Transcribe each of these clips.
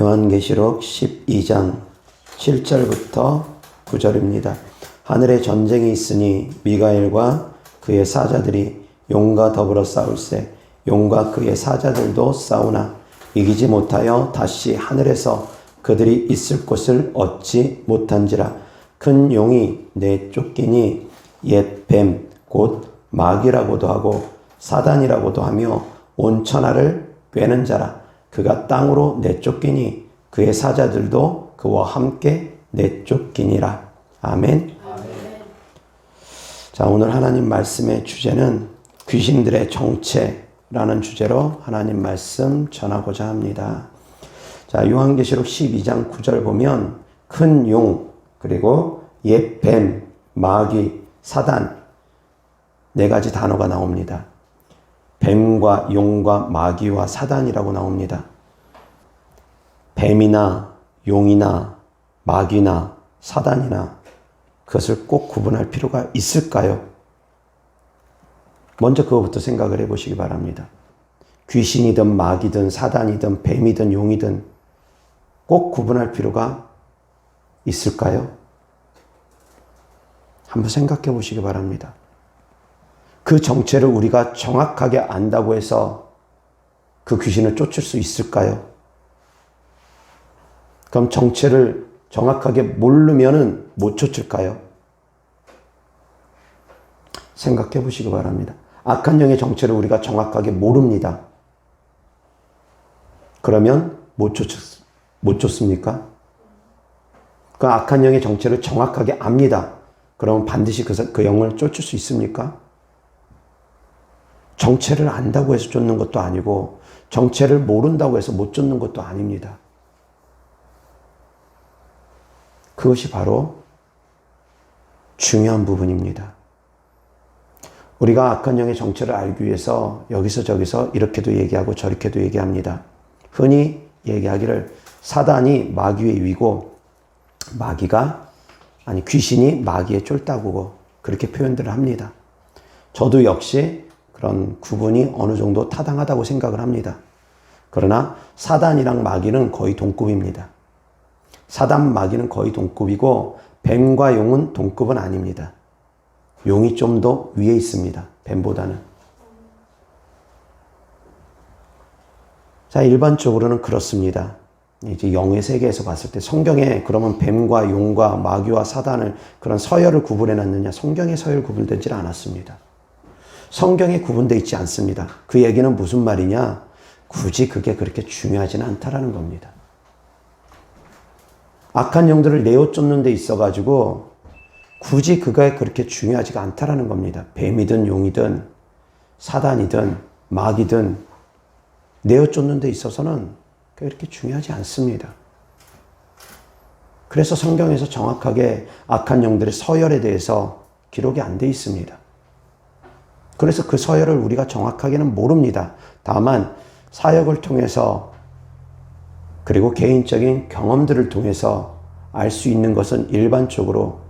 요한계시록 12장 7절부터 9절입니다. 하늘에 전쟁이 있으니 미가엘과 그의 사자들이 용과 더불어 싸울세. 용과 그의 사자들도 싸우나 이기지 못하여 다시 하늘에서 그들이 있을 곳을 얻지 못한지라. 큰 용이 내쫓기니 옛 뱀 곧 마귀라고도 하고 사단이라고도 하며 온 천하를 꿰는 자라. 그가 땅으로 내쫓기니 그의 사자들도 그와 함께 내쫓기니라. 아멘. 자, 오늘 하나님 말씀의 주제는 귀신들의 정체라는 주제로 하나님 말씀 전하고자 합니다. 자, 요한계시록 12장 9절 보면 큰 용, 그리고 옛 뱀, 마귀, 사단 네 가지 단어가 나옵니다. 뱀과 용과 마귀와 사단이라고 나옵니다. 뱀이나 용이나 마귀나 사단이나 그것을 꼭 구분할 필요가 있을까요? 먼저 그거부터 생각을 해보시기 바랍니다. 귀신이든 마귀든 사단이든 뱀이든 용이든 꼭 구분할 필요가 있을까요? 한번 생각해 보시기 바랍니다. 그 정체를 우리가 정확하게 안다고 해서 그 귀신을 쫓을 수 있을까요? 그럼 정체를 정확하게 모르면은 못 쫓을까요? 생각해 보시기 바랍니다. 악한 영의 정체를 우리가 정확하게 모릅니다. 그러면 못 쫓습니까? 그 악한 영의 정체를 정확하게 압니다. 그러면 반드시 그 영을 쫓을 수 있습니까? 정체를 안다고 해서 쫓는 것도 아니고 정체를 모른다고 해서 못 쫓는 것도 아닙니다. 그것이 바로 중요한 부분입니다. 우리가 악한 영의 정체를 알기 위해서 여기서 저기서 이렇게도 얘기하고 저렇게도 얘기합니다. 흔히 얘기하기를 사단이 마귀의 위고 귀신이 마귀의 쫄따구고 그렇게 표현들을 합니다. 저도 역시 그런 구분이 어느 정도 타당하다고 생각을 합니다. 그러나 사단이랑 마귀는 거의 동급입니다. 사단, 마귀는 거의 동급이고 뱀과 용은 동급은 아닙니다. 용이 좀 더 위에 있습니다. 뱀보다는. 자, 일반적으로는 그렇습니다. 이제 영의 세계에서 봤을 때 성경에 그러면 뱀과 용과 마귀와 사단을 그런 서열을 구분해 놨느냐? 성경에 서열 구분되질 않았습니다. 성경에 구분되어 있지 않습니다. 그 얘기는 무슨 말이냐? 굳이 그게 그렇게 중요하지는 않다라는 겁니다. 악한 영들을 내어 쫓는 데 있어가지고 굳이 그게 그렇게 중요하지가 않다라는 겁니다. 뱀이든 용이든 사단이든 마귀든 내어 쫓는 데 있어서는 그렇게 중요하지 않습니다. 그래서 성경에서 정확하게 악한 영들의 서열에 대해서 기록이 안 돼 있습니다. 그래서 그 서열을 우리가 정확하게는 모릅니다. 다만 사역을 통해서 그리고 개인적인 경험들을 통해서 알 수 있는 것은 일반적으로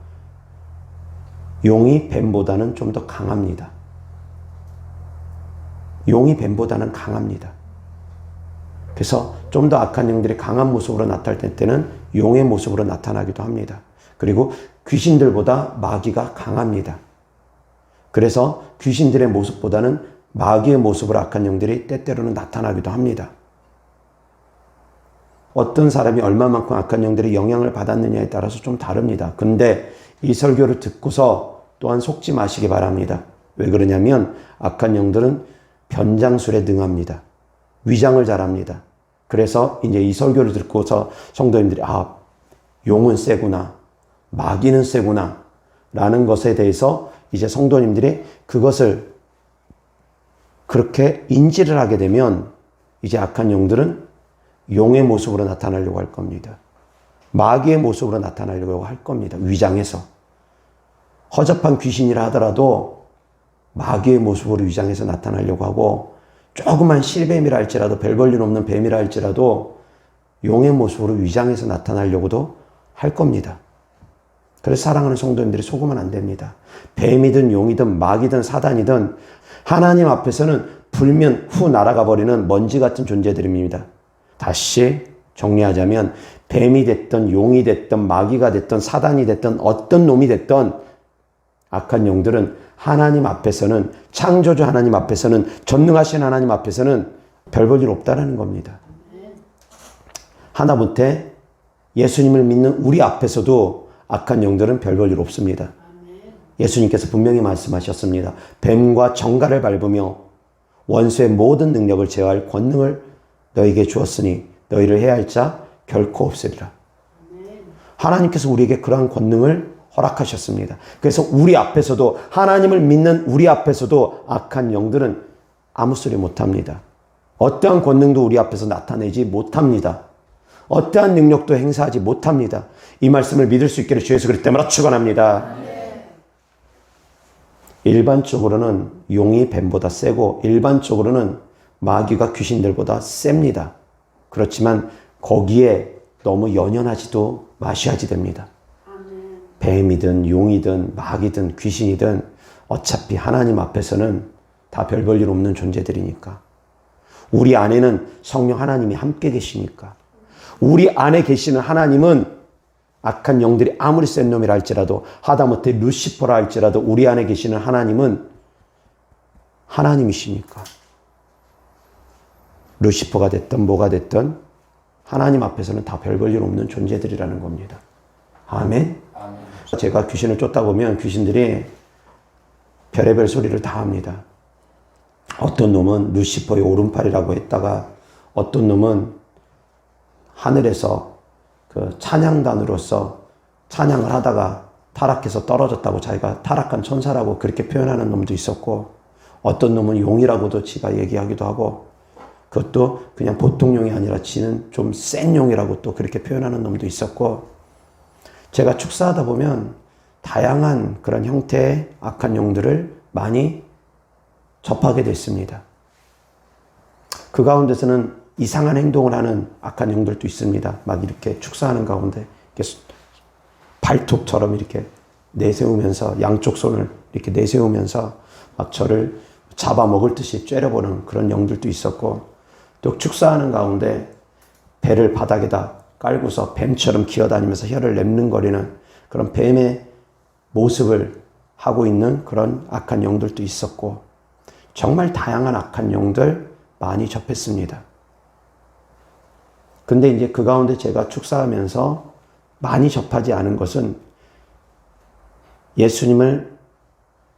용이 뱀보다는 좀 더 강합니다. 용이 뱀보다는 강합니다. 그래서 좀 더 악한 영들이 강한 모습으로 나타날 때는 용의 모습으로 나타나기도 합니다. 그리고 귀신들보다 마귀가 강합니다. 그래서 귀신들의 모습보다는 마귀의 모습으로 악한 영들이 때때로는 나타나기도 합니다. 어떤 사람이 얼마만큼 악한 영들의 영향을 받았느냐에 따라서 좀 다릅니다. 근데 이 설교를 듣고서 또한 속지 마시기 바랍니다. 왜 그러냐면 악한 영들은 변장술에 능합니다. 위장을 잘합니다. 그래서 이제 이 설교를 듣고서 성도님들이 용은 세구나, 마귀는 세구나 라는 것에 대해서 이제 성도님들이 그것을 그렇게 인지를 하게 되면 이제 악한 영들은 용의 모습으로 나타나려고 할 겁니다. 마귀의 모습으로 나타나려고 할 겁니다. 위장해서. 허접한 귀신이라 하더라도 마귀의 모습으로 위장해서 나타나려고 하고 조그만 실뱀이라 할지라도 별 볼일 없는 뱀이라 할지라도 용의 모습으로 위장해서 나타나려고도 할 겁니다. 그래서 사랑하는 성도님들이 속으면 안 됩니다. 뱀이든 용이든 마귀든 사단이든 하나님 앞에서는 불면 후 날아가 버리는 먼지 같은 존재들입니다. 다시 정리하자면 뱀이 됐든 용이 됐든 마귀가 됐든 사단이 됐든 어떤 놈이 됐든 악한 영들은 하나님 앞에서는, 창조주 하나님 앞에서는, 전능하신 하나님 앞에서는 별 볼 일 없다라는 겁니다. 하다못해 예수님을 믿는 우리 앞에서도 악한 영들은 별 볼 일 없습니다. 예수님께서 분명히 말씀하셨습니다. 뱀과 정갈을 밟으며 원수의 모든 능력을 제어할 권능을 너에게 주었으니 너희를 해야 할 자 결코 없으리라. 하나님께서 우리에게 그러한 권능을 허락하셨습니다. 그래서 우리 앞에서도, 하나님을 믿는 우리 앞에서도 악한 영들은 아무 소리 못합니다. 어떠한 권능도 우리 앞에서 나타내지 못합니다. 어떠한 능력도 행사하지 못합니다. 이 말씀을 믿을 수 있기를 주 예수 그리스도 때문에 축원합니다. 일반적으로는 용이 뱀보다 세고 일반적으로는 마귀가 귀신들보다 셉니다. 그렇지만 거기에 너무 연연하지도 마셔야지 됩니다. 뱀이든 용이든 마귀든 귀신이든 어차피 하나님 앞에서는 다 별 볼 일 없는 존재들이니까. 우리 안에는 성령 하나님이 함께 계시니까. 우리 안에 계시는 하나님은 악한 영들이 아무리 센 놈이라 할지라도, 하다못해 루시퍼라 할지라도 우리 안에 계시는 하나님은 하나님이시니까. 루시퍼가 됐든 뭐가 됐든 하나님 앞에서는 다 별 볼 일 없는 존재들이라는 겁니다. 아멘? 아멘. 제가 귀신을 쫓다 보면 귀신들이 별의별 소리를 다 합니다. 어떤 놈은 루시퍼의 오른팔이라고 했다가 어떤 놈은 하늘에서 그 찬양단으로서 찬양을 하다가 타락해서 떨어졌다고 자기가 타락한 천사라고 그렇게 표현하는 놈도 있었고, 어떤 놈은 용이라고도 지가 얘기하기도 하고, 그것도 그냥 보통 용이 아니라 지는 좀 센 용이라고 또 그렇게 표현하는 놈도 있었고, 제가 축사하다 보면 다양한 그런 형태의 악한 용들을 많이 접하게 됐습니다. 그 가운데서는 이상한 행동을 하는 악한 영들도 있습니다. 막 이렇게 축사하는 가운데 이렇게 발톱처럼 이렇게 내세우면서, 양쪽 손을 이렇게 내세우면서 막 저를 잡아먹을 듯이 째려보는 그런 영들도 있었고, 또 축사하는 가운데 배를 바닥에다 깔고서 뱀처럼 기어다니면서 혀를 냅는거리는 그런 뱀의 모습을 하고 있는 그런 악한 영들도 있었고, 정말 다양한 악한 영들 많이 접했습니다. 근데 이제 그 가운데 제가 축사하면서 많이 접하지 않은 것은 예수님을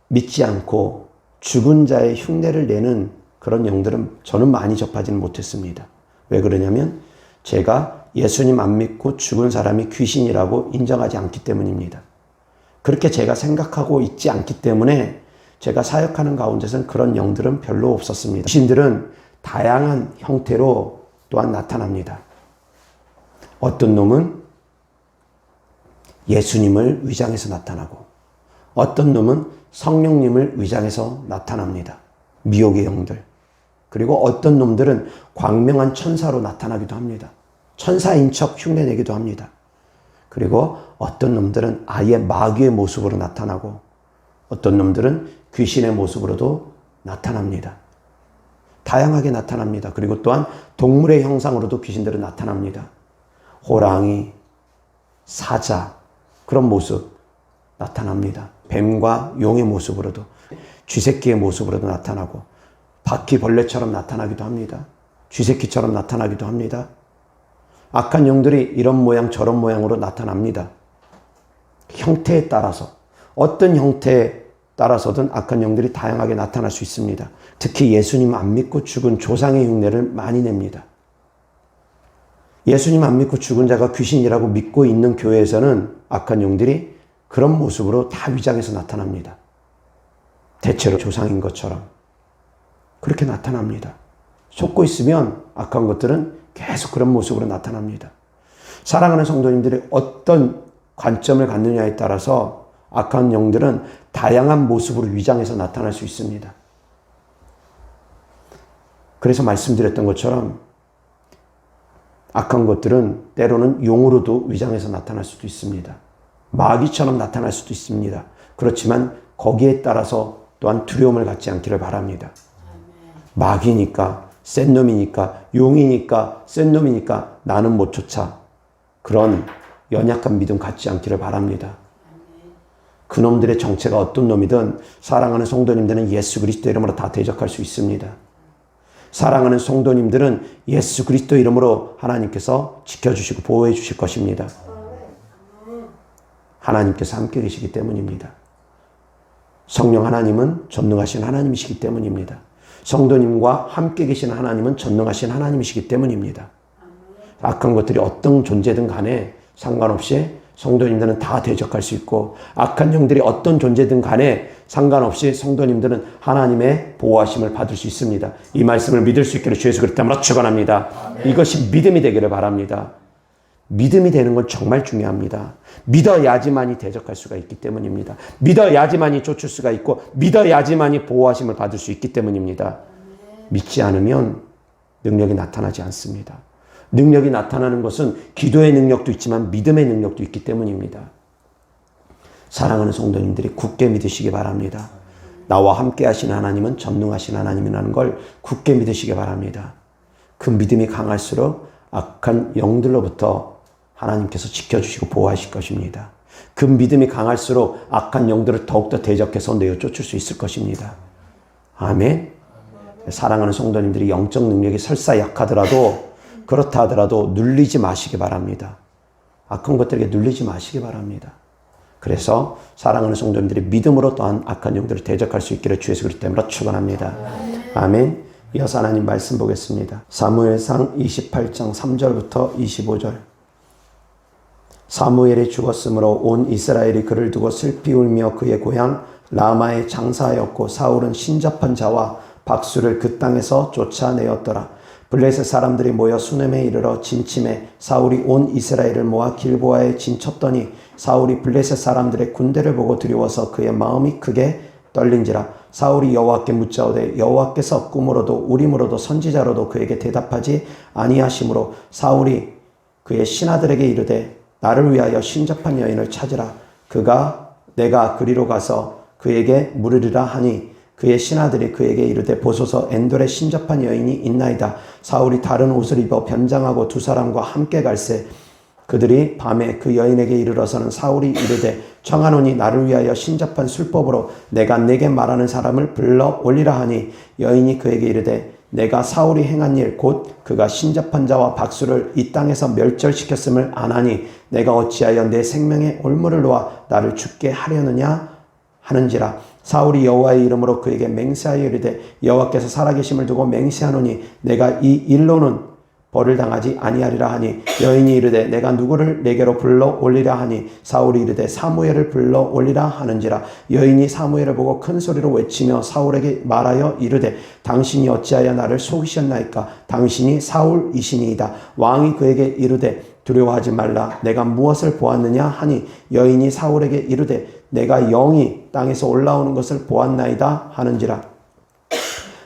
믿지 않고 죽은 자의 흉내를 내는 그런 영들은 저는 많이 접하지는 못했습니다. 왜 그러냐면 제가 예수님 안 믿고 죽은 사람이 귀신이라고 인정하지 않기 때문입니다. 그렇게 제가 생각하고 있지 않기 때문에 제가 사역하는 가운데서는 그런 영들은 별로 없었습니다. 귀신들은 다양한 형태로 또한 나타납니다. 어떤 놈은 예수님을 위장해서 나타나고, 어떤 놈은 성령님을 위장해서 나타납니다. 미혹의 영들. 그리고 어떤 놈들은 광명한 천사로 나타나기도 합니다. 천사인 척 흉내내기도 합니다. 그리고 어떤 놈들은 아예 마귀의 모습으로 나타나고, 어떤 놈들은 귀신의 모습으로도 나타납니다. 다양하게 나타납니다. 그리고 또한 동물의 형상으로도 귀신들은 나타납니다. 호랑이, 사자, 그런 모습 나타납니다. 뱀과 용의 모습으로도, 쥐새끼의 모습으로도 나타나고, 바퀴벌레처럼 나타나기도 합니다. 쥐새끼처럼 나타나기도 합니다. 악한 영들이 이런 모양 저런 모양으로 나타납니다. 형태에 따라서, 어떤 형태에 따라서든 악한 영들이 다양하게 나타날 수 있습니다. 특히 예수님 안 믿고 죽은 조상의 흉내를 많이 냅니다. 예수님 안 믿고 죽은 자가 귀신이라고 믿고 있는 교회에서는 악한 영들이 그런 모습으로 다 위장해서 나타납니다. 대체로 조상인 것처럼 그렇게 나타납니다. 속고 있으면 악한 것들은 계속 그런 모습으로 나타납니다. 사랑하는 성도님들이 어떤 관점을 갖느냐에 따라서 악한 영들은 다양한 모습으로 위장해서 나타날 수 있습니다. 그래서 말씀드렸던 것처럼 악한 것들은 때로는 용으로도 위장해서 나타날 수도 있습니다. 마귀처럼 나타날 수도 있습니다. 그렇지만 거기에 따라서 또한 두려움을 갖지 않기를 바랍니다. 마귀니까 센 놈이니까, 용이니까, 센 놈이니까 나는 못 쫓아. 그런 연약한 믿음 갖지 않기를 바랍니다. 그놈들의 정체가 어떤 놈이든 사랑하는 성도님들은 예수 그리스도 이름으로 다 대적할 수 있습니다. 사랑하는 성도님들은 예수 그리스도 이름으로 하나님께서 지켜주시고 보호해 주실 것입니다. 하나님께서 함께 계시기 때문입니다. 성령 하나님은 전능하신 하나님이시기 때문입니다. 성도님과 함께 계신 하나님은 전능하신 하나님이시기 때문입니다. 악한 것들이 어떤 존재든 간에 상관없이 성도님들은 다 대적할 수 있고, 악한 영들이 어떤 존재든 간에 상관없이 성도님들은 하나님의 보호하심을 받을 수 있습니다. 이 말씀을 믿을 수 있기를 주 예수 그리스도 이름으로 축원합니다. 이것이 믿음이 되기를 바랍니다. 믿음이 되는 건 정말 중요합니다. 믿어야지만이 대적할 수가 있기 때문입니다. 믿어야지만이 쫓을 수가 있고, 믿어야지만이 보호하심을 받을 수 있기 때문입니다. 믿지 않으면 능력이 나타나지 않습니다. 능력이 나타나는 것은 기도의 능력도 있지만 믿음의 능력도 있기 때문입니다. 사랑하는 성도님들이 굳게 믿으시기 바랍니다. 나와 함께 하시는 하나님은 전능하신 하나님이라는 걸 굳게 믿으시기 바랍니다. 그 믿음이 강할수록 악한 영들로부터 하나님께서 지켜주시고 보호하실 것입니다. 그 믿음이 강할수록 악한 영들을 더욱더 대적해서 내어 쫓을 수 있을 것입니다. 아멘. 사랑하는 성도님들이 영적 능력이 설사 약하더라도, 그렇다 하더라도 눌리지 마시기 바랍니다. 악한 것들에게 눌리지 마시기 바랍니다. 그래서 사랑하는 성도님들이 믿음으로 또한 악한 영들을 대적할 수 있기를 주 예수 그리스도 이름으로 축원합니다. 아멘. 이어서 하나님 말씀 보겠습니다. 사무엘상 28장 3절부터 25절. 사무엘이 죽었으므로 온 이스라엘이 그를 두고 슬피 울며 그의 고향 라마에 장사하였고, 사울은 신접한 자와 박수를 그 땅에서 쫓아내었더라. 블레셋 사람들이 모여 수넴에 이르러 진침해 사울이 온 이스라엘을 모아 길보아에 진쳤더니, 사울이 블레셋 사람들의 군대를 보고 두려워서 그의 마음이 크게 떨린지라. 사울이 여호와께 묻자오되 여호와께서 꿈으로도 우림으로도 선지자로도 그에게 대답하지 아니하시므로 사울이 그의 신하들에게 이르되 나를 위하여 신접한 여인을 찾으라. 내가 그리로 가서 그에게 물으리라 하니, 그의 신하들이 그에게 이르되 보소서 엔돌에 신접한 여인이 있나이다. 사울이 다른 옷을 입어 변장하고 두 사람과 함께 갈새 그들이 밤에 그 여인에게 이르러서는 사울이 이르되 청하노니 나를 위하여 신접한 술법으로 내가 내게 말하는 사람을 불러 올리라 하니, 여인이 그에게 이르되 내가 사울이 행한 일 곧 그가 신접한 자와 박수를 이 땅에서 멸절시켰음을 아나니 내가 어찌하여 내 생명의 올무를 놓아 나를 죽게 하려느냐 하는지라. 사울이 여호와의 이름으로 그에게 맹세하여 이르되 여호와께서 살아계심을 두고 맹세하노니 내가 이 일로는 벌을 당하지 아니하리라 하니, 여인이 이르되 내가 누구를 내게로 불러 올리라 하니, 사울이 이르되 사무엘을 불러 올리라 하는지라. 여인이 사무엘을 보고 큰 소리로 외치며 사울에게 말하여 이르되 당신이 어찌하여 나를 속이셨나이까? 당신이 사울이시니이다. 왕이 그에게 이르되 두려워하지 말라. 내가 무엇을 보았느냐 하니, 여인이 사울에게 이르되 내가 영이 땅에서 올라오는 것을 보았나이다 하는지라.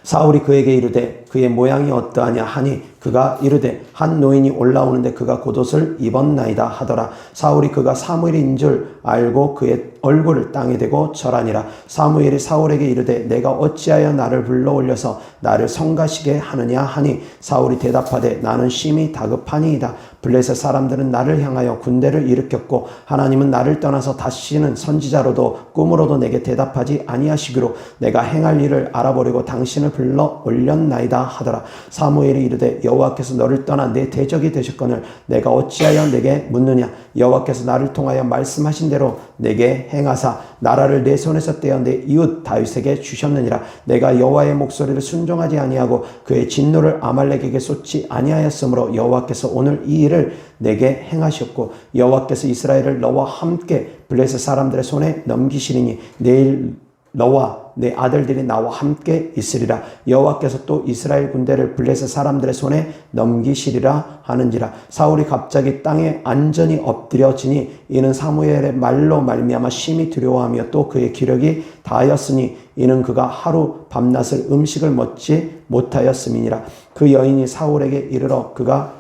사울이 그에게 이르되 그의 모양이 어떠하냐 하니, 그가 이르되 한 노인이 올라오는데 그가 겉옷을 입었나이다 하더라. 사울이 그가 사무엘인 줄 알고 그의 얼굴을 땅에 대고 절하니라. 사무엘이 사울에게 이르되 내가 어찌하여 나를 불러 올려서 나를 성가시게 하느냐 하니, 사울이 대답하되 나는 심히 다급하니이다. 블레셋 사람들은 나를 향하여 군대를 일으켰고 하나님은 나를 떠나서 다시는 선지자로도 꿈으로도 내게 대답하지 아니하시기로 내가 행할 일을 알아보려고 당신을 불러 올렸나이다 하더라. 사무엘이 이르되 여호와께서 너를 떠나 내 대적이 되셨거늘 내가 어찌하여 내게 묻느냐? 여호와께서 나를 통하여 말씀하신 대로 내게 행하사 나라를 내 손에서 떼어 내 이웃 다윗에게 주셨느니라. 내가 여호와의 목소리를 순종하지 아니하고 그의 진노를 아말렉에게 쏟지 아니하였으므로 여호와께서 오늘 이 일을 내게 행하셨고, 여호와께서 이스라엘을 너와 함께 블레셋 사람들의 손에 넘기시리니 내일 너와 내 아들들이 나와 함께 있으리라. 여호와께서 또 이스라엘 군대를 블레셋 사람들의 손에 넘기시리라 하는지라. 사울이 갑자기 땅에 안전히 엎드려지니 이는 사무엘의 말로 말미암아 심히 두려워하며 또 그의 기력이 다하였으니 이는 그가 하루 밤낮을 음식을 먹지 못하였음이니라. 그 여인이 사울에게 이르러 그가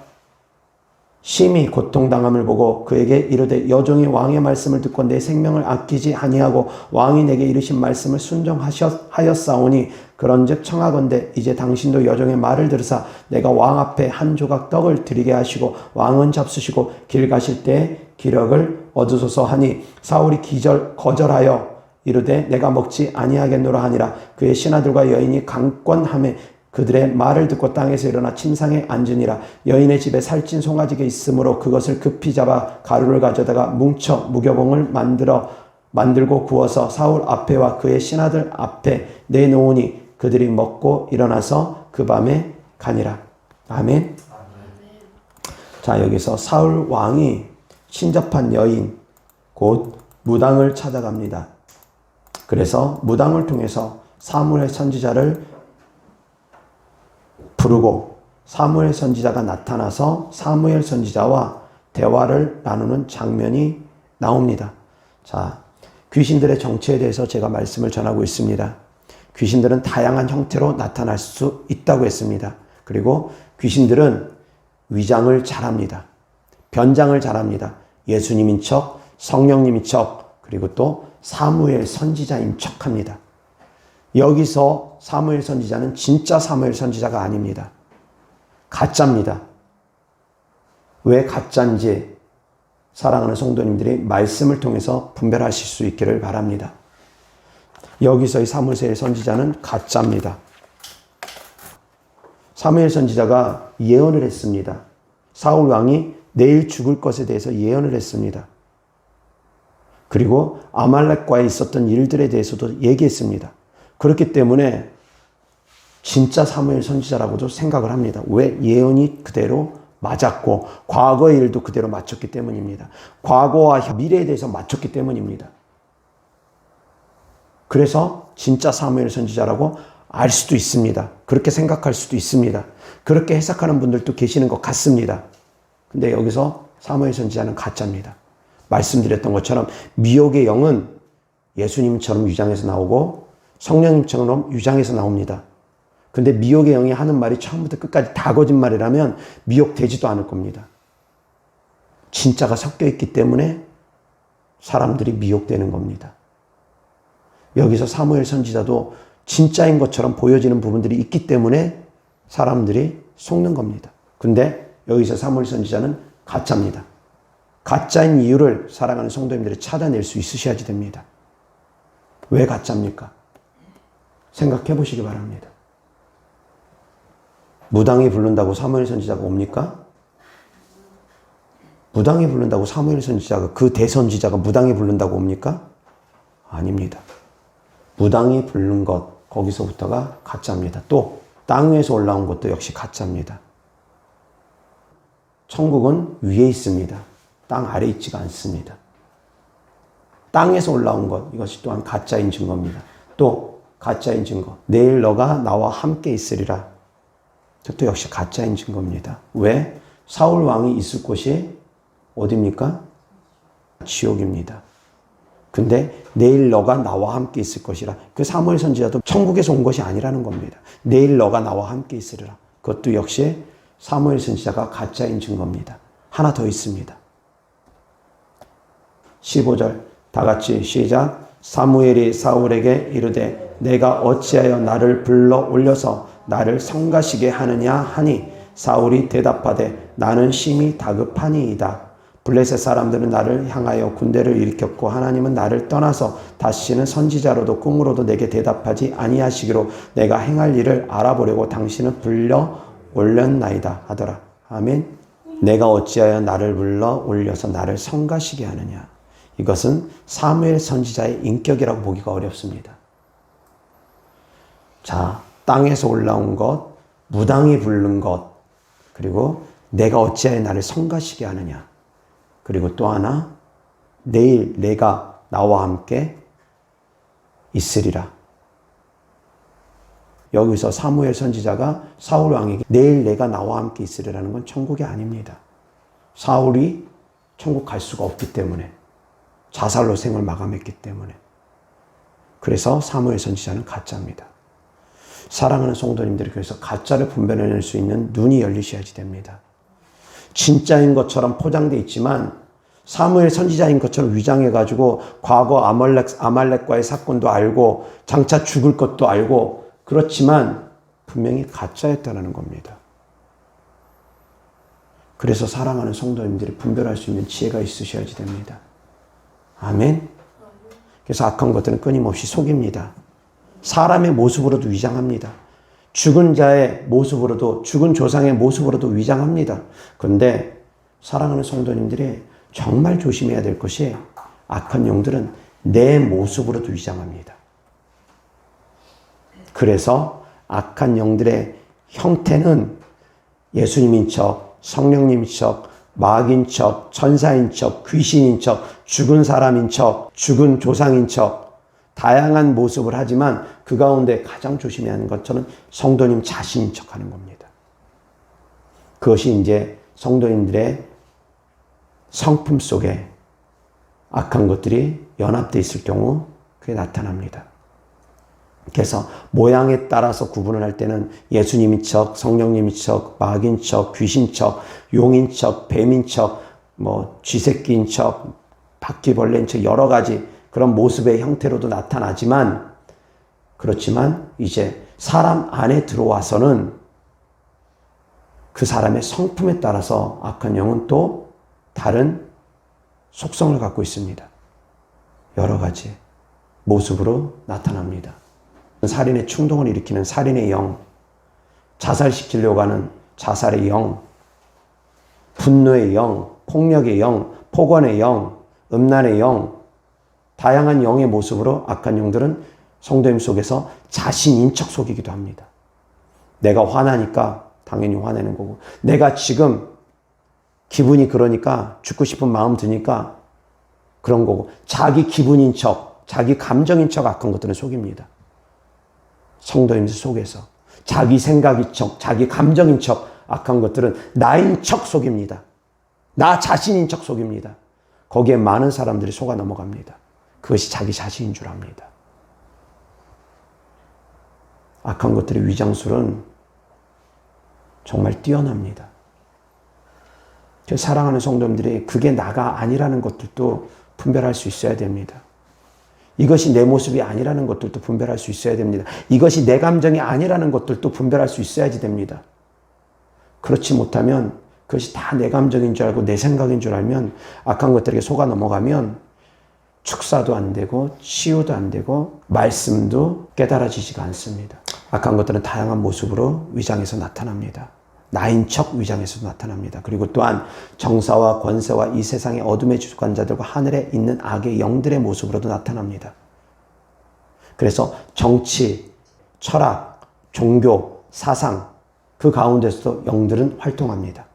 심히 고통당함을 보고 그에게 이르되 여종이 왕의 말씀을 듣고 내 생명을 아끼지 아니하고 왕이 내게 이르신 말씀을 순종하였사오니 그런즉 청하건대 이제 당신도 여종의 말을 들으사 내가 왕 앞에 한 조각 떡을 드리게 하시고 왕은 잡수시고 길 가실 때에 기력을 얻으소서 하니 사울이 거절하여 이르되 내가 먹지 아니하겠노라 하니라. 그의 신하들과 여인이 강권하매 그들의 말을 듣고 땅에서 일어나 침상에 앉으니라. 여인의 집에 살찐 송아지가 있으므로 그것을 급히 잡아 가루를 가져다가 뭉쳐 무교봉을 만들고 구워서 사울 앞에와 그의 신하들 앞에 내놓으니 그들이 먹고 일어나서 그 밤에 가니라. 아멘. 자, 여기서 사울 왕이 신접한 여인 곧 무당을 찾아갑니다. 그래서 무당을 통해서 사무엘 선지자를 부르고 사무엘 선지자가 나타나서 사무엘 선지자와 대화를 나누는 장면이 나옵니다. 자, 귀신들의 정체에 대해서 제가 말씀을 전하고 있습니다. 귀신들은 다양한 형태로 나타날 수 있다고 했습니다. 그리고 귀신들은 위장을 잘합니다. 변장을 잘합니다. 예수님인 척, 성령님인 척, 그리고 또 사무엘 선지자인 척합니다. 여기서 사무엘 선지자는 진짜 사무엘 선지자가 아닙니다. 가짜입니다. 왜 가짜인지 사랑하는 성도님들이 말씀을 통해서 분별하실 수 있기를 바랍니다. 여기서의 사무엘 선지자는 가짜입니다. 사무엘 선지자가 예언을 했습니다. 사울 왕이 내일 죽을 것에 대해서 예언을 했습니다. 그리고 아말렉과에 있었던 일들에 대해서도 얘기했습니다. 그렇기 때문에 진짜 사무엘 선지자라고도 생각을 합니다. 왜? 예언이 그대로 맞았고 과거의 일도 그대로 맞췄기 때문입니다. 과거와 미래에 대해서 맞췄기 때문입니다. 그래서 진짜 사무엘 선지자라고 알 수도 있습니다. 그렇게 생각할 수도 있습니다. 그렇게 해석하는 분들도 계시는 것 같습니다. 근데 여기서 사무엘 선지자는 가짜입니다. 말씀드렸던 것처럼 미혹의 영은 예수님처럼 유장해서 나오고 성령님처럼 유장해서 나옵니다. 근데 미혹의 영이 하는 말이 처음부터 끝까지 다 거짓말이라면 미혹되지도 않을 겁니다. 진짜가 섞여 있기 때문에 사람들이 미혹되는 겁니다. 여기서 사무엘 선지자도 진짜인 것처럼 보여지는 부분들이 있기 때문에 사람들이 속는 겁니다. 근데 여기서 사무엘 선지자는 가짜입니다. 가짜인 이유를 사랑하는 성도님들이 찾아낼 수 있으셔야지 됩니다. 왜 가짜입니까? 생각해 보시기 바랍니다. 무당이 부른다고 사무엘 선지자가 옵니까? 무당이 부른다고 사무엘 선지자가, 그 대선지자가 무당이 부른다고 옵니까? 아닙니다. 무당이 부른 것, 거기서부터가 가짜입니다. 또 땅에서 올라온 것도 역시 가짜입니다. 천국은 위에 있습니다. 땅 아래에 있지가 않습니다. 땅에서 올라온 것, 이것이 또한 가짜인 증거입니다. 또 가짜인 증거. 내일 너가 나와 함께 있으리라. 이것도 역시 가짜인 증거입니다. 왜? 사울 왕이 있을 곳이 어디입니까? 지옥입니다. 근데 내일 너가 나와 함께 있을 것이라. 그 사무엘 선지자도 천국에서 온 것이 아니라는 겁니다. 내일 너가 나와 함께 있으리라. 그것도 역시 사무엘 선지자가 가짜인 증거입니다. 하나 더 있습니다. 15절 다 같이 시작. 사무엘이 사울에게 이르되 내가 어찌하여 나를 불러 올려서 나를 성가시게 하느냐 하니 사울이 대답하되 나는 심히 다급하니이다. 블레셋 사람들은 나를 향하여 군대를 일으켰고 하나님은 나를 떠나서 다시는 선지자로도 꿈으로도 내게 대답하지 아니하시기로 내가 행할 일을 알아보려고 당신을 불러 올렸나이다 하더라. 아멘. 내가 어찌하여 나를 불러 올려서 나를 성가시게 하느냐. 이것은 사무엘 선지자의 인격이라고 보기가 어렵습니다. 자, 땅에서 올라온 것, 무당이 부른 것, 그리고 내가 어찌하여 나를 성가시게 하느냐. 그리고 또 하나, 내일 내가 나와 함께 있으리라. 여기서 사무엘 선지자가 사울 왕에게 내일 내가 나와 함께 있으리라는 건 천국이 아닙니다. 사울이 천국 갈 수가 없기 때문에, 자살로 생을 마감했기 때문에. 그래서 사무엘 선지자는 가짜입니다. 사랑하는 성도님들이 그래서 가짜를 분별해낼 수 있는 눈이 열리셔야지 됩니다. 진짜인 것처럼 포장되어 있지만 사무엘 선지자인 것처럼 위장해가지고 과거 아말렉과의 사건도 알고 장차 죽을 것도 알고 그렇지만 분명히 가짜였다는 겁니다. 그래서 사랑하는 성도님들이 분별할 수 있는 지혜가 있으셔야지 됩니다. 아멘. 그래서 악한 것들은 끊임없이 속입니다. 사람의 모습으로도 위장합니다. 죽은 자의 모습으로도, 죽은 조상의 모습으로도 위장합니다. 그런데 사랑하는 성도님들이 정말 조심해야 될 것이 악한 영들은 내 모습으로도 위장합니다. 그래서 악한 영들의 형태는 예수님인 척, 성령님인 척, 마귀인 척, 천사인 척, 귀신인 척, 죽은 사람인 척, 죽은 조상인 척, 다양한 모습을 하지만 그 가운데 가장 조심해야 하는 것처럼 성도님 자신인 척 하는 겁니다. 그것이 이제 성도님들의 성품 속에 악한 것들이 연합되어 있을 경우 그게 나타납니다. 그래서 모양에 따라서 구분을 할 때는 예수님인 척, 성령님인 척, 마귀인 척, 귀신 척, 용인 척, 뱀인 척, 쥐새끼인 척, 바퀴벌레인 척 여러 가지 그런 모습의 형태로도 나타나지만 그렇지만 이제 사람 안에 들어와서는 그 사람의 성품에 따라서 악한 영은 또 다른 속성을 갖고 있습니다. 여러 가지 모습으로 나타납니다. 살인의 충동을 일으키는 살인의 영, 자살시키려고 하는 자살의 영, 분노의 영, 폭력의 영, 폭언의 영, 음란의 영, 다양한 영의 모습으로 악한 영들은 성도님 속에서 자신인 척 속이기도 합니다. 내가 화나니까 당연히 화내는 거고, 내가 지금 기분이 그러니까 죽고 싶은 마음 드니까 그런 거고, 자기 기분인 척, 자기 감정인 척 악한 것들은 속입니다. 성도님들 속에서 자기 생각인 척, 자기 감정인 척 악한 것들은 나인 척 속입니다. 나 자신인 척 속입니다. 거기에 많은 사람들이 속아 넘어갑니다. 그것이 자기 자신인 줄 압니다. 악한 것들의 위장술은 정말 뛰어납니다. 사랑하는 성도님들이 그게 나가 아니라는 것들도 분별할 수 있어야 됩니다. 이것이 내 모습이 아니라는 것들도 분별할 수 있어야 됩니다. 이것이 내 감정이 아니라는 것들도 분별할 수 있어야지 됩니다. 그렇지 못하면 그것이 다 내 감정인 줄 알고 내 생각인 줄 알면 악한 것들에게 속아 넘어가면 축사도 안 되고 치유도 안 되고 말씀도 깨달아지지가 않습니다. 악한 것들은 다양한 모습으로 위장해서 나타납니다. 나인 척 위장해서 나타납니다. 그리고 또한 정사와 권세와 이 세상의 어둠의 주관자들과 하늘에 있는 악의 영들의 모습으로도 나타납니다. 그래서 정치, 철학, 종교, 사상 그 가운데서도 영들은 활동합니다.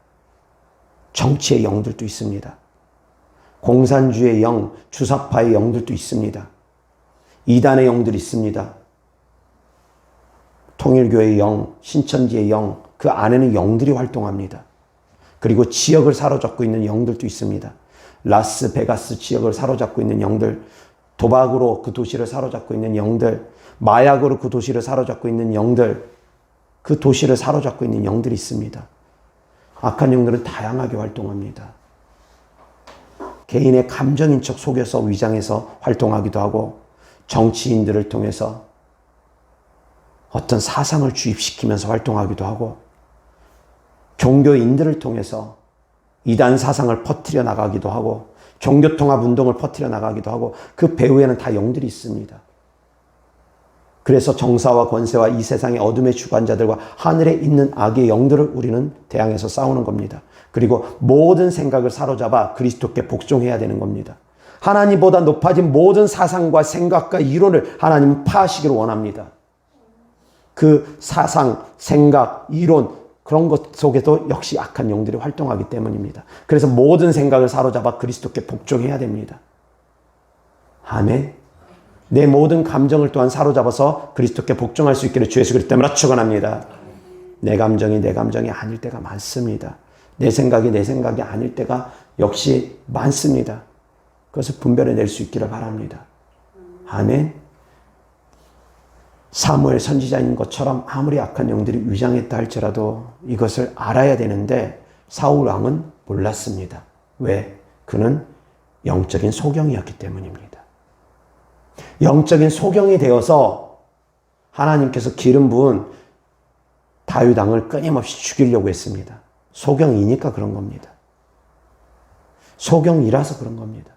정치의 영들도 있습니다. 공산주의 영, 주사파의 영들도 있습니다. 이단의 영들이 있습니다. 통일교의 영, 신천지의 영, 그 안에는 영들이 활동합니다. 그리고 지역을 사로잡고 있는 영들도 있습니다. 라스베가스 지역을 사로잡고 있는 영들, 도박으로 그 도시를 사로잡고 있는 영들, 마약으로 그 도시를 사로잡고 있는 영들, 그 도시를 사로잡고 있는 영들이 있습니다. 악한 영들은 다양하게 활동합니다. 개인의 감정인 척 속여서 위장해서 활동하기도 하고, 정치인들을 통해서 어떤 사상을 주입시키면서 활동하기도 하고, 종교인들을 통해서 이단 사상을 퍼뜨려 나가기도 하고, 종교통합운동을 퍼뜨려 나가기도 하고, 그 배후에는 다 영들이 있습니다. 그래서 정사와 권세와 이 세상의 어둠의 주관자들과 하늘에 있는 악의 영들을 우리는 대항해서 싸우는 겁니다. 그리고 모든 생각을 사로잡아 그리스도께 복종해야 되는 겁니다. 하나님보다 높아진 모든 사상과 생각과 이론을 하나님은 파하시기를 원합니다. 그 사상, 생각, 이론 그런 것 속에도 역시 악한 영들이 활동하기 때문입니다. 그래서 모든 생각을 사로잡아 그리스도께 복종해야 됩니다. 아멘. 내 모든 감정을 또한 사로잡아서 그리스도께 복종할 수 있기를 주 예수 그리스도 때문에 축원합니다. 내 감정이 아닐 때가 많습니다. 내 생각이 아닐 때가 역시 많습니다. 그것을 분별해낼 수 있기를 바랍니다. 아멘. 사무엘 선지자인 것처럼 아무리 악한 영들이 위장했다 할지라도 이것을 알아야 되는데 사울 왕은 몰랐습니다. 왜? 그는 영적인 소경이었기 때문입니다. 영적인 소경이 되어서 하나님께서 기름 부은 다윗 왕을 끊임없이 죽이려고 했습니다. 소경이니까 그런 겁니다. 소경이라서 그런 겁니다.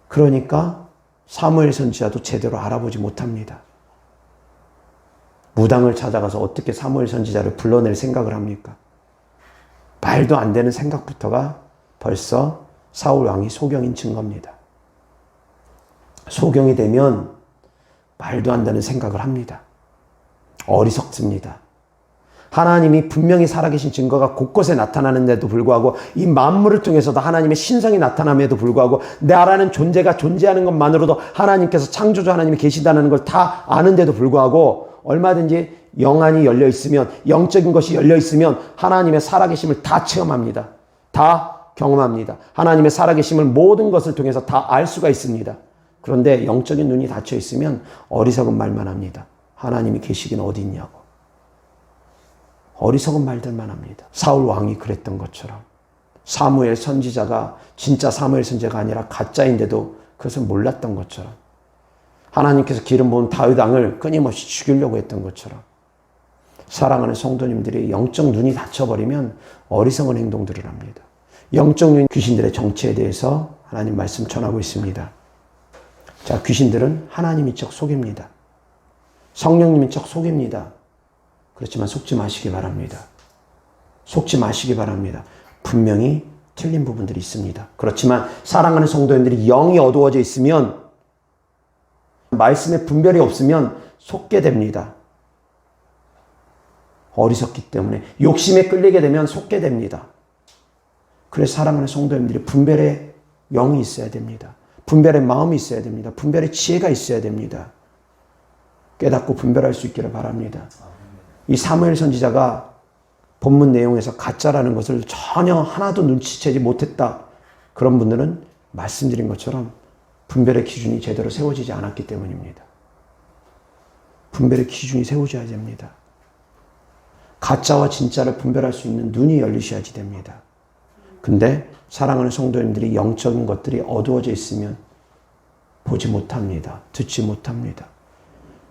그러니까 사무엘 선지자도 제대로 알아보지 못합니다. 무당을 찾아가서 어떻게 사무엘 선지자를 불러낼 생각을 합니까? 말도 안 되는 생각부터가 벌써 사울 왕이 소경인 증거입니다. 소경이 되면 말도 안 되는 생각을 합니다. 어리석습니다. 하나님이 분명히 살아계신 증거가 곳곳에 나타나는데도 불구하고 이 만물을 통해서도 하나님의 신성이 나타남에도 불구하고 나라는 존재가 존재하는 것만으로도 하나님께서 창조주 하나님이 계시다는 걸 다 아는데도 불구하고 얼마든지 영안이 열려 있으면 영적인 것이 열려 있으면 하나님의 살아계심을 다 체험합니다. 다 경험합니다. 하나님의 살아계심을 모든 것을 통해서 다 알 수가 있습니다. 그런데 영적인 눈이 닫혀 있으면 어리석은 말만 합니다. 하나님이 계시긴 어디 있냐고. 어리석은 말들만 합니다. 사울 왕이 그랬던 것처럼 사무엘 선지자가 진짜 사무엘 선지자가 아니라 가짜인데도 그것을 몰랐던 것처럼 하나님께서 기름 부은 다윗 왕을 끊임없이 죽이려고 했던 것처럼 사랑하는 성도님들이 영적 눈이 닫혀버리면 어리석은 행동들을 합니다. 영적 눈 귀신들의 정체에 대해서 하나님 말씀 전하고 있습니다. 자, 귀신들은 하나님인 척 속입니다. 성령님인 척 속입니다. 그렇지만 속지 마시기 바랍니다. 속지 마시기 바랍니다. 분명히 틀린 부분들이 있습니다. 그렇지만 사랑하는 성도님들이 영이 어두워져 있으면 말씀에 분별이 없으면 속게 됩니다. 어리석기 때문에 욕심에 끌리게 되면 속게 됩니다. 그래서 사랑하는 성도님들이 분별의 영이 있어야 됩니다. 분별의 마음이 있어야 됩니다. 분별의 지혜가 있어야 됩니다. 깨닫고 분별할 수 있기를 바랍니다. 이 사무엘 선지자가 본문 내용에서 가짜라는 것을 전혀 하나도 눈치채지 못했다. 그런 분들은 말씀드린 것처럼 분별의 기준이 제대로 세워지지 않았기 때문입니다. 분별의 기준이 세워져야 됩니다. 가짜와 진짜를 분별할 수 있는 눈이 열리셔야지 됩니다. 근데 사랑하는 성도님들이 영적인 것들이 어두워져 있으면 보지 못합니다. 듣지 못합니다.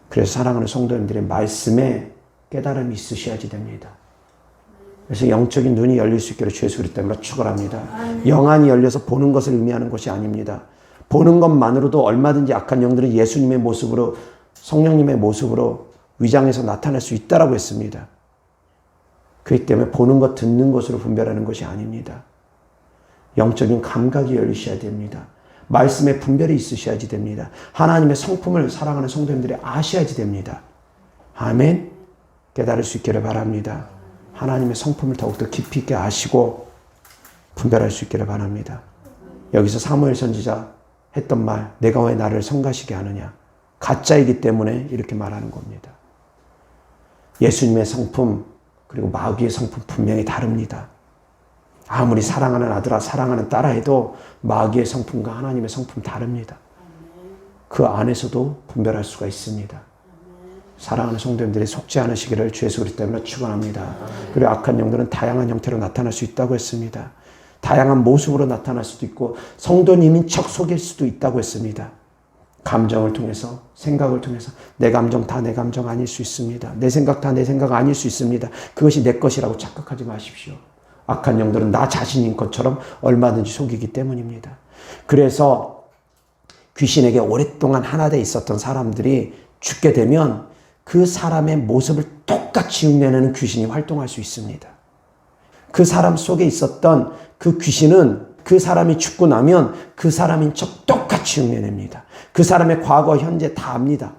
그래서 사랑하는 성도님들의 말씀에 깨달음이 있으셔야지 됩니다. 그래서 영적인 눈이 열릴 수 있기를 주 예수 그리스도 때문에 축원합니다. 영안이 열려서 보는 것을 의미하는 것이 아닙니다. 보는 것만으로도 얼마든지 악한 영들은 예수님의 모습으로 성령님의 모습으로 위장해서 나타날 수 있다라고 했습니다. 그렇기 때문에 보는 것, 듣는 것으로 분별하는 것이 아닙니다. 영적인 감각이 열리셔야 됩니다. 말씀에 분별이 있으셔야지 됩니다. 하나님의 성품을 사랑하는 성도님들이 아셔야지 됩니다. 아멘. 깨달을 수 있기를 바랍니다. 하나님의 성품을 더욱더 깊이 있게 아시고 분별할 수 있기를 바랍니다. 여기서 사무엘 선지자 했던 말, 내가 왜 나를 성가시게 하느냐. 가짜이기 때문에 이렇게 말하는 겁니다. 예수님의 성품 그리고 마귀의 성품 분명히 다릅니다. 아무리 사랑하는 아들아 사랑하는 딸아 해도 마귀의 성품과 하나님의 성품 다릅니다. 그 안에서도 분별할 수가 있습니다. 사랑하는 성도님들이 속지 않으시기를 주 예수 그리스도 때문에 축원합니다. 그리고 악한 영들은 다양한 형태로 나타날 수 있다고 했습니다. 다양한 모습으로 나타날 수도 있고 성도님인 척 속일 수도 있다고 했습니다. 감정을 통해서 생각을 통해서 내 감정 다 내 감정 아닐 수 있습니다. 내 생각 다 내 생각 아닐 수 있습니다. 그것이 내 것이라고 착각하지 마십시오. 악한 영들은 나 자신인 것처럼 얼마든지 속이기 때문입니다. 그래서 귀신에게 오랫동안 하나 돼 있었던 사람들이 죽게 되면 그 사람의 모습을 똑같이 흉내내는 귀신이 활동할 수 있습니다. 그 사람 속에 있었던 그 귀신은 그 사람이 죽고 나면 그 사람인 척 똑같이 흉내냅니다. 그 사람의 과거, 현재 다 압니다.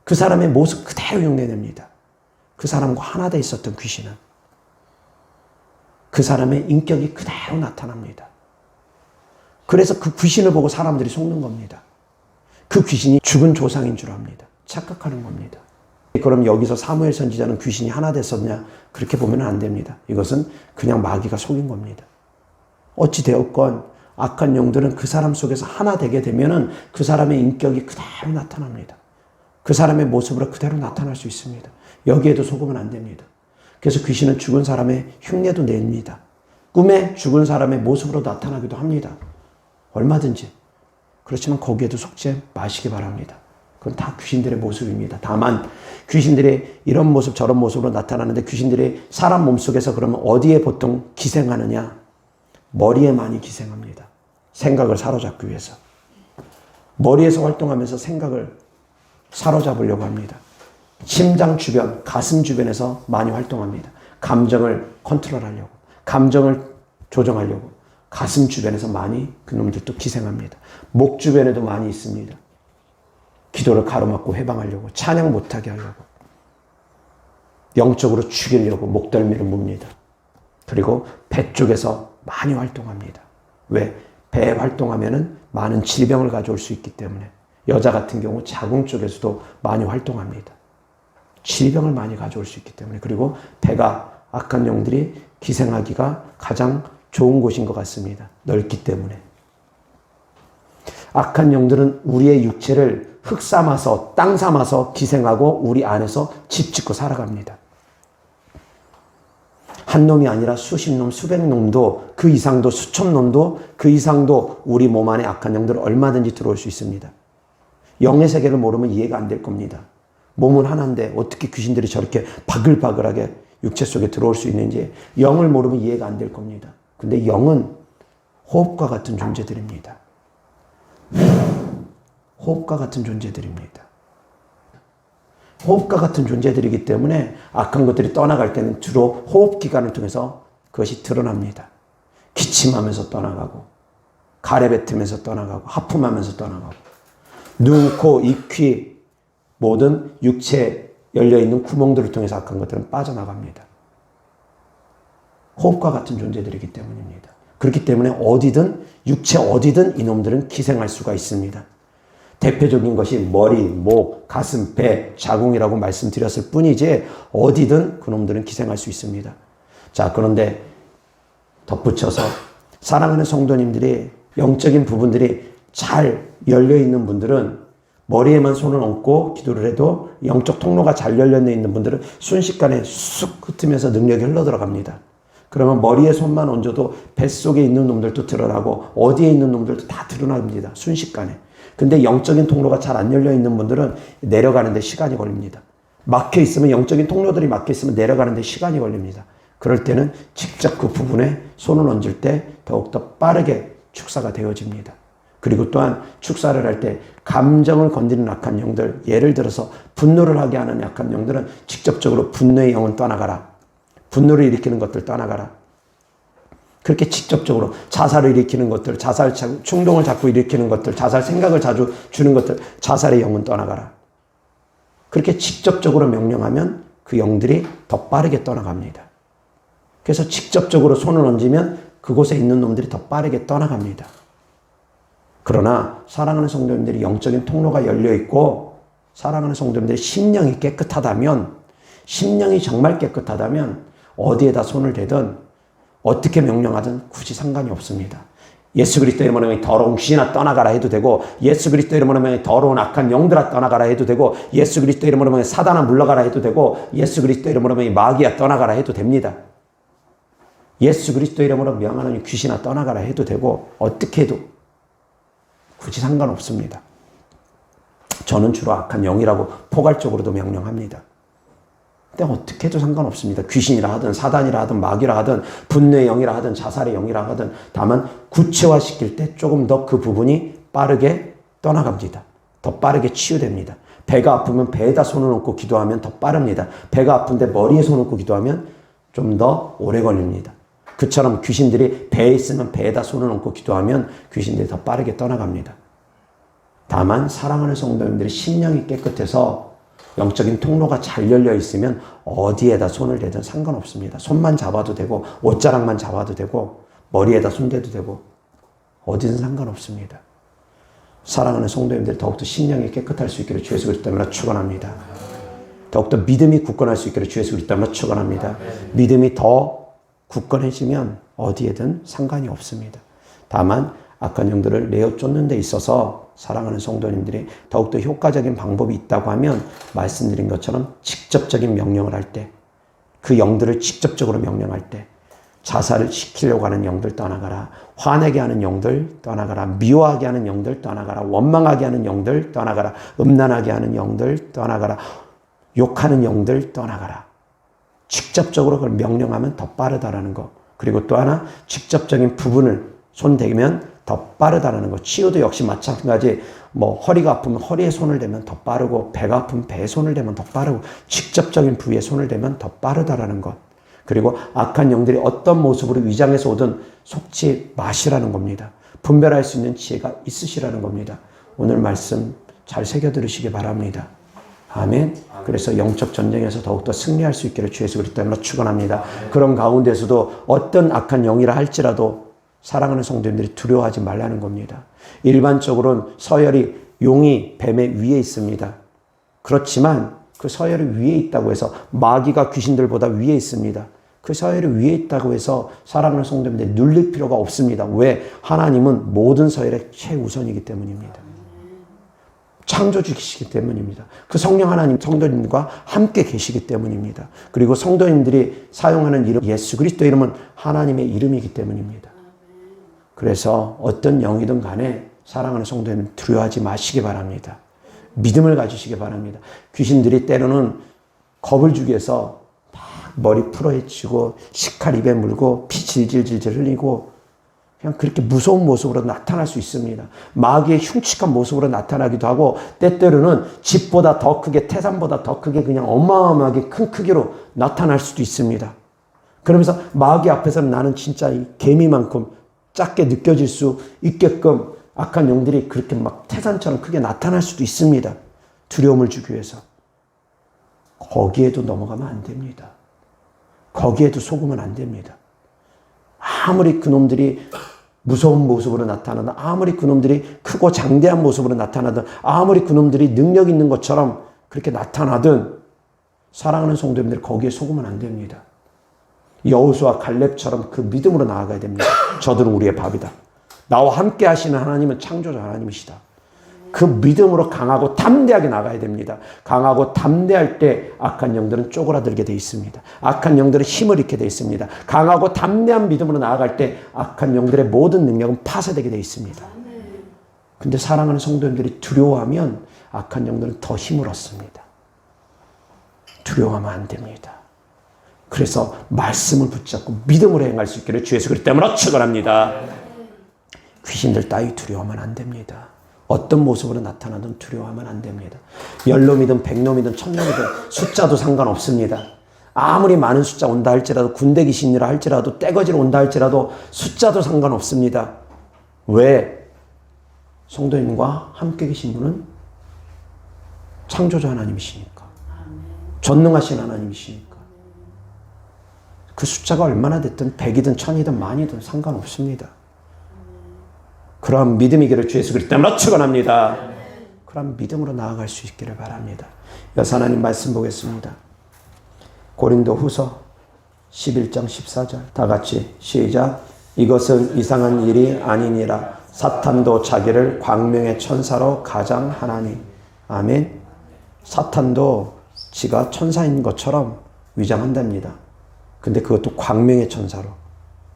그 사람의 모습 그대로 흉내냅니다. 그 사람과 하나 돼 있었던 귀신은 그 사람의 인격이 그대로 나타납니다. 그래서 그 귀신을 보고 사람들이 속는 겁니다. 그 귀신이 죽은 조상인 줄 압니다. 착각하는 겁니다. 그럼 여기서 사무엘 선지자는 귀신이 하나 됐었냐? 그렇게 보면 안 됩니다. 이것은 그냥 마귀가 속인 겁니다. 어찌 되었건 악한 영들은 그 사람 속에서 하나 되게 되면은 그 사람의 인격이 그대로 나타납니다. 그 사람의 모습으로 그대로 나타날 수 있습니다. 여기에도 속으면 안 됩니다. 그래서 귀신은 죽은 사람의 흉내도 냅니다. 꿈에 죽은 사람의 모습으로 나타나기도 합니다. 얼마든지. 그렇지만 거기에도 속지 마시기 바랍니다. 그건 다 귀신들의 모습입니다. 다만 귀신들의 이런 모습 저런 모습으로 나타나는데 귀신들이 사람 몸속에서 그러면 어디에 보통 기생하느냐? 머리에 많이 기생합니다. 생각을 사로잡기 위해서. 머리에서 활동하면서 생각을 사로잡으려고 합니다. 심장 주변, 가슴 주변에서 많이 활동합니다. 감정을 컨트롤하려고, 감정을 조정하려고 가슴 주변에서 많이 그놈들도 기생합니다. 목 주변에도 많이 있습니다. 기도를 가로막고 해방하려고, 찬양 못하게 하려고, 영적으로 죽이려고 목덜미를 뭅니다. 그리고 배 쪽에서 많이 활동합니다. 왜? 배에 활동하면은 많은 질병을 가져올 수 있기 때문에. 여자 같은 경우 자궁 쪽에서도 많이 활동합니다. 질병을 많이 가져올 수 있기 때문에. 그리고 배가 악한 영들이 기생하기가 가장 좋은 곳인 것 같습니다. 넓기 때문에. 악한 영들은 우리의 육체를 흙 삼아서 땅 삼아서 기생하고 우리 안에서 집 짓고 살아갑니다. 한 놈이 아니라 수십 놈, 수백 놈도 그 이상도 수천 놈도 그 이상도 우리 몸 안에 악한 영들 얼마든지 들어올 수 있습니다. 영의 세계를 모르면 이해가 안 될 겁니다. 몸은 하나인데 어떻게 귀신들이 저렇게 바글바글하게 육체 속에 들어올 수 있는지 영을 모르면 이해가 안 될 겁니다. 근데 영은 호흡과 같은 존재들입니다. 호흡과 같은 존재들입니다. 호흡과 같은 존재들이기 때문에 악한 것들이 떠나갈 때는 주로 호흡기관을 통해서 그것이 드러납니다. 기침하면서 떠나가고, 가래뱉으면서 떠나가고, 하품하면서 떠나가고, 눈, 코, 입, 귀 모든 육체에 열려있는 구멍들을 통해서 악한 것들은 빠져나갑니다. 호흡과 같은 존재들이기 때문입니다. 그렇기 때문에 어디든 육체 어디든 이놈들은 기생할 수가 있습니다. 대표적인 것이 머리, 목, 가슴, 배, 자궁이라고 말씀드렸을 뿐이지 어디든 그놈들은 기생할 수 있습니다. 자, 그런데 덧붙여서 사랑하는 성도님들이 영적인 부분들이 잘 열려있는 분들은 머리에만 손을 얹고 기도를 해도 영적 통로가 잘 열려 있는 분들은 순식간에 쑥 흩으면서 능력이 흘러들어갑니다. 그러면 머리에 손만 얹어도 뱃속에 있는 놈들도 드러나고 어디에 있는 놈들도 다 드러납니다. 순식간에. 근데 영적인 통로가 잘 안 열려 있는 분들은 내려가는 데 시간이 걸립니다. 막혀 있으면 영적인 통로들이 막혀 있으면 내려가는 데 시간이 걸립니다. 그럴 때는 직접 그 부분에 손을 얹을 때 더욱더 빠르게 축사가 되어집니다. 그리고 또한 축사를 할 때 감정을 건드리는 악한 영들, 예를 들어서 분노를 하게 하는 약한 영들은 직접적으로 분노의 영은 떠나가라. 분노를 일으키는 것들 떠나가라. 그렇게 직접적으로 자살을 일으키는 것들, 자살 충동을 자꾸 일으키는 것들, 자살 생각을 자주 주는 것들, 자살의 영은 떠나가라. 그렇게 직접적으로 명령하면 그 영들이 더 빠르게 떠나갑니다. 그래서 직접적으로 손을 얹으면 그곳에 있는 놈들이 더 빠르게 떠나갑니다. 그러나 사랑하는 성도님들이 영적인 통로가 열려있고 사랑하는 성도님들의 심령이 깨끗하다면, 심령이 정말 깨끗하다면 어디에다 손을 대든 어떻게 명령하든 굳이 상관이 없습니다. 예수 그리스도의 이름으로 더러운 귀신아 떠나가라 해도 되고, 예수 그리스도의 이름으로 더러운 악한 영들아 떠나가라 해도 되고, 예수 그리스도의 이름으로 사단아 물러가라 해도 되고, 예수 그리스도의 이름으로 마귀야 떠나가라 해도 됩니다. 예수 그리스도의 이름으로 명하는 귀신아 떠나가라 해도 되고, 어떻게 해도 굳이 상관없습니다. 저는 주로 악한 영이라고 포괄적으로도 명령합니다. 근데 어떻게 해도 상관없습니다. 귀신이라 하든 사단이라 하든 마귀라 하든 분노의 영이라 하든 자살의 영이라 하든, 다만 구체화시킬 때 조금 더 그 부분이 빠르게 떠나갑니다. 더 빠르게 치유됩니다. 배가 아프면 배에다 손을 얹고 기도하면 더 빠릅니다. 배가 아픈데 머리에 손을 얹고 기도하면 좀 더 오래 걸립니다. 그처럼 귀신들이 배에 있으면 배에다 손을 얹고 기도하면 귀신들이 더 빠르게 떠나갑니다. 다만 사랑하는 성도님들이 심령이 깨끗해서 영적인 통로가 잘 열려 있으면 어디에다 손을 대든 상관없습니다. 손만 잡아도 되고, 옷자락만 잡아도 되고, 머리에다 손대도 되고, 어디든 상관없습니다. 사랑하는 성도님들이 더욱더 심령이 깨끗할 수 있기를 주 예수 그리스도 이름으로 축원합니다. 더욱더 믿음이 굳건할 수 있기를 주 예수 그리스도 이름으로 축원합니다. 믿음이 더 굳건해지면 어디에든 상관이 없습니다. 다만 악한 영들을 내어 쫓는 데 있어서 사랑하는 성도님들이 더욱더 효과적인 방법이 있다고 하면 말씀드린 것처럼 직접적인 명령을 할 때, 그 영들을 직접적으로 명령할 때 자살을 시키려고 하는 영들 떠나가라. 화내게 하는 영들 떠나가라. 미워하게 하는 영들 떠나가라. 원망하게 하는 영들 떠나가라. 음란하게 하는 영들 떠나가라. 욕하는 영들 떠나가라. 직접적으로 그걸 명령하면 더 빠르다라는 거. 그리고 또 하나 직접적인 부분을 손대면 더 빠르다라는 거. 치유도 역시 마찬가지. 허리가 아프면 허리에 손을 대면 더 빠르고, 배가 아프면 배에 손을 대면 더 빠르고, 직접적인 부위에 손을 대면 더 빠르다라는 것. 그리고 악한 영들이 어떤 모습으로 위장해서 오든 속지 마시라는 겁니다. 분별할 수 있는 지혜가 있으시라는 겁니다. 오늘 말씀 잘 새겨 들으시기 바랍니다. 아멘. 그래서 영적 전쟁에서 더욱더 승리할 수 있기를 주 예수 그리스도 이름으로 축원합니다. 그런 가운데서도 어떤 악한 영이라 할지라도 사랑하는 성도님들이 두려워하지 말라는 겁니다. 일반적으로는 서열이 용이 뱀의 위에 있습니다. 그렇지만 그 서열이 위에 있다고 해서 마귀가 귀신들보다 위에 있습니다. 그 서열이 위에 있다고 해서 사랑하는 성도님들이 눌릴 필요가 없습니다. 왜? 하나님은 모든 서열의 최우선이기 때문입니다. 창조주시기 때문입니다. 그 성령 하나님 성도님과 함께 계시기 때문입니다. 그리고 성도님들이 사용하는 이름 예수 그리스도 이름은 하나님의 이름이기 때문입니다. 그래서 어떤 영이든 간에 사랑하는 성도님 두려워하지 마시기 바랍니다. 믿음을 가지시기 바랍니다. 귀신들이 때로는 겁을 주기 위해서 막 머리 풀어헤치고 식칼 입에 물고 피 질질질질 흘리고 그냥 그렇게 무서운 모습으로 나타날 수 있습니다. 마귀의 흉측한 모습으로 나타나기도 하고 때때로는 집보다 더 크게 태산보다 더 크게 그냥 어마어마하게 큰 크기로 나타날 수도 있습니다. 그러면서 마귀 앞에서는 나는 진짜 이 개미만큼 작게 느껴질 수 있게끔 악한 영들이 그렇게 막 태산처럼 크게 나타날 수도 있습니다. 두려움을 주기 위해서. 거기에도 넘어가면 안 됩니다. 거기에도 속으면 안 됩니다. 아무리 그놈들이 무서운 모습으로 나타나든, 아무리 그놈들이 크고 장대한 모습으로 나타나든, 아무리 그놈들이 능력 있는 것처럼 그렇게 나타나든 사랑하는 성도님들 거기에 속으면 안 됩니다. 여호수아 갈렙처럼 그 믿음으로 나아가야 됩니다. 저들은 우리의 밥이다. 나와 함께 하시는 하나님은 창조자 하나님이시다. 그 믿음으로 강하고 담대하게 나가야 됩니다. 강하고 담대할 때 악한 영들은 쪼그라들게 돼 있습니다. 악한 영들은 힘을 잃게 돼 있습니다. 강하고 담대한 믿음으로 나아갈 때 악한 영들의 모든 능력은 파쇄되게 돼 있습니다. 근데 사랑하는 성도님들이 두려워하면 악한 영들은 더 힘을 얻습니다. 두려워하면 안 됩니다. 그래서 말씀을 붙잡고 믿음으로 행할 수 있기를 주 예수 그리스도 때문에 축원합니다. 귀신들 따위 두려워하면 안 됩니다. 어떤 모습으로 나타나든 두려워하면 안 됩니다. 10놈이든 100놈이든 1000놈이든 숫자도 상관없습니다. 아무리 많은 숫자 온다 할지라도, 군대 귀신이라 할지라도, 떼거지로 온다 할지라도 숫자도 상관없습니다. 왜? 성도님과 함께 계신 분은 창조자 하나님이시니까. 전능하신 하나님이시니까. 그 숫자가 얼마나 됐든 100이든 1000이든 만이든 상관없습니다. 그런 믿음이기를 주 예수 그리스도 때문에 축원합니다. 그런 믿음으로 나아갈 수 있기를 바랍니다. 여기서 하나님 말씀 보겠습니다. 고린도 후서 11장 14절 다 같이 시작. 이것은 이상한 일이 아니니라. 사탄도 자기를 광명의 천사로 가장하나니. 아멘. 사탄도 지가 천사인 것처럼 위장한답니다. 근데 그것도 광명의 천사로,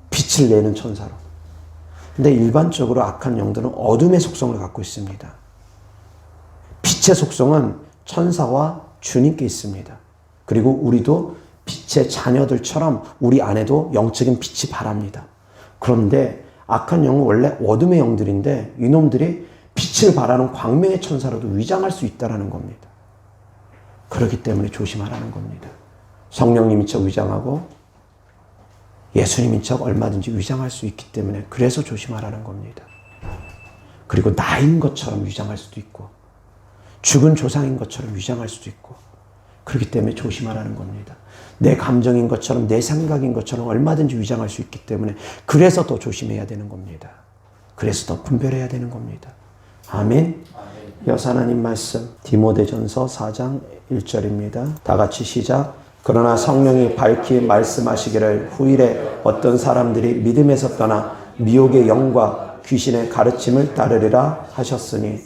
빛을 내는 천사로. 근데 일반적으로 악한 영들은 어둠의 속성을 갖고 있습니다. 빛의 속성은 천사와 주님께 있습니다. 그리고 우리도 빛의 자녀들처럼 우리 안에도 영적인 빛이 발합니다. 그런데 악한 영은 원래 어둠의 영들인데 이놈들이 빛을 발하는 광명의 천사로도 위장할 수 있다는 겁니다. 그렇기 때문에 조심하라는 겁니다. 성령님인 척 위장하고 예수님인 척 얼마든지 위장할 수 있기 때문에 그래서 조심하라는 겁니다. 그리고 나인 것처럼 위장할 수도 있고 죽은 조상인 것처럼 위장할 수도 있고 그렇기 때문에 조심하라는 겁니다. 내 감정인 것처럼 내 생각인 것처럼 얼마든지 위장할 수 있기 때문에 그래서 더 조심해야 되는 겁니다. 그래서 더 분별해야 되는 겁니다. 아멘. 여호와 하나님 말씀 디모데전서 4장 1절입니다. 다 같이 시작. 그러나 성령이 밝히 말씀하시기를 후일에 어떤 사람들이 믿음에서 떠나 미혹의 영과 귀신의 가르침을 따르리라 하셨으니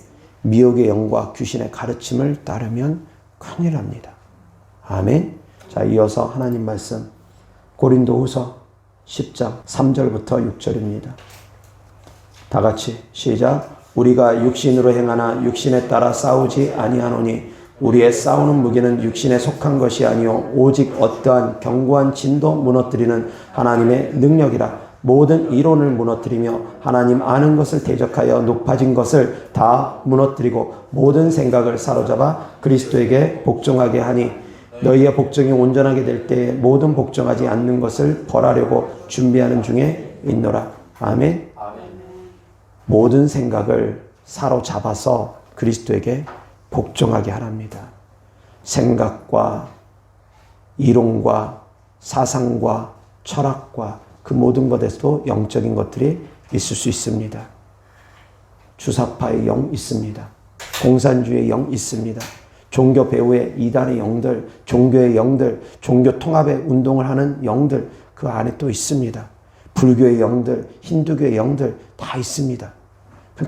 미혹의 영과 귀신의 가르침을 따르면 큰일 납니다. 아멘. 자, 자, 이어서 하나님 말씀 고린도후서 10장 3절부터 6절입니다. 다 같이 시작. 우리가 육신으로 행하나 육신에 따라 싸우지 아니하노니 우리의 싸우는 무기는 육신에 속한 것이 아니요 오직 어떠한 견고한 진도 무너뜨리는 하나님의 능력이라. 모든 이론을 무너뜨리며 하나님 아는 것을 대적하여 높아진 것을 다 무너뜨리고 모든 생각을 사로잡아 그리스도에게 복종하게 하니 너희의 복종이 온전하게 될 때에 모든 복종하지 않는 것을 벌하려고 준비하는 중에 있노라. 아멘. 모든 생각을 사로잡아서 그리스도에게 복종하게 하랍니다. 생각과 이론과 사상과 철학과 그 모든 것에서도 영적인 것들이 있을 수 있습니다. 주사파의 영 있습니다. 공산주의의 영 있습니다. 종교 배후의 이단의 영들, 종교의 영들, 종교 통합의 운동을 하는 영들 그 안에 또 있습니다. 불교의 영들, 힌두교의 영들 다 있습니다.